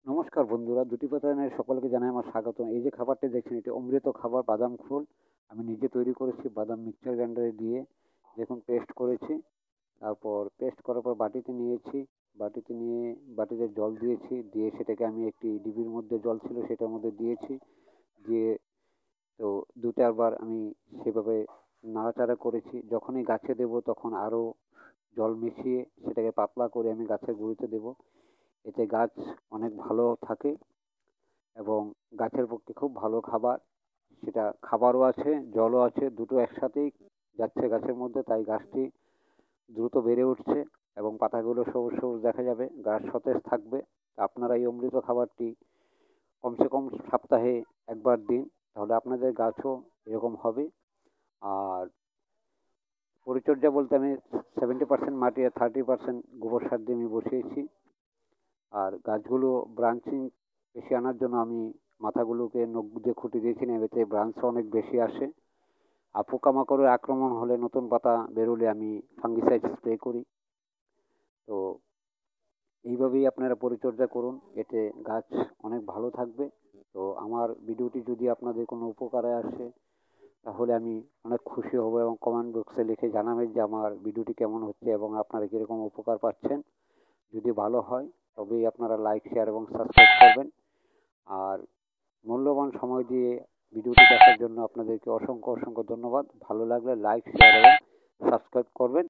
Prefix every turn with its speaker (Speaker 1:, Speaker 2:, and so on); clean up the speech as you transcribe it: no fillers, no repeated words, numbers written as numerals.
Speaker 1: নমস্কার বন্ধুরা, দুটি পাতানের সকলকে জানাই আমার স্বাগত। এই যে খাবারটি দেখছেন, এটি অমৃত খাবার বাদাম খোল আমি নিজে তৈরি করেছি বাদাম মিক্সচার গ্রাইন্ডারে দিয়ে। দেখুন পেস্ট করেছি। তারপর পেস্ট করার পর বাটিতে নিয়েছি। বাটিতে নিয়ে বাটিতে জল দিয়েছি, দিয়ে সেটাকে আমি একটি ডিবির মধ্যে জল ছিল সেটার মধ্যে দিয়েছি। দিয়ে তো দু চারবার আমি সেভাবে নাড়াচাড়া করেছি। যখনই গাছে দেবো তখন আরও জল মিশিয়ে সেটাকে পাতলা করে আমি গাছের গুঁড়িতে দেবো। এতে গাছ অনেক ভালো থাকে এবং গাছের পক্ষে খুব ভালো খাবার। সেটা খাবারও আছে, জলও আছে, দুটো একসাথেই যাচ্ছে গাছের মধ্যে, তাই গাছটি দ্রুত বেড়ে উঠছে এবং পাতাগুলো সবুজ সবুজ দেখা যাবে, গাছ সতেজ থাকবে। আপনারা এই অমৃত খাবারটি কমসে কম সপ্তাহে একবার দিন, তাহলে আপনাদের গাছও এরকম হবে। আর পরিচর্যা বলতে আমি 70% মাটি আর 30% গোবর সার দিয়ে আমি বসিয়েছি। আর গাছগুলো ব্রাঞ্চিং বেশি আনার জন্য আমি মাথাগুলোকে নখ দিয়ে খুঁটি দিয়েছিলাম, এতে ব্রাঞ্চটা অনেক বেশি আসে। আর পোকামাকড়ের আক্রমণ হলে, নতুন পাতা বেরোলে আমি ফাঙ্গিসাইড স্প্রে করি। তো এইভাবেই আপনারা পরিচর্যা করুন, এতে গাছ অনেক ভালো থাকবে। তো আমার ভিডিওটি যদি আপনাদের কোনো উপকারে আসে তাহলে আমি অনেক খুশি হব, এবং কমেন্ট বক্সে লিখে জানাবেন যে আমার ভিডিওটি কেমন হচ্ছে এবং আপনারা কীরকম উপকার পাচ্ছেন। যদি ভালো হয় তবেই আপনারা লাইক, শেয়ার এবং সাবস্ক্রাইব করবেন। আর মূল্যবান সময় দিয়ে ভিডিওটি দেখার জন্য আপনাদেরকে অসংখ্য অসংখ্য ধন্যবাদ। ভালো লাগলে লাইক, শেয়ার এবং সাবস্ক্রাইব করবেন।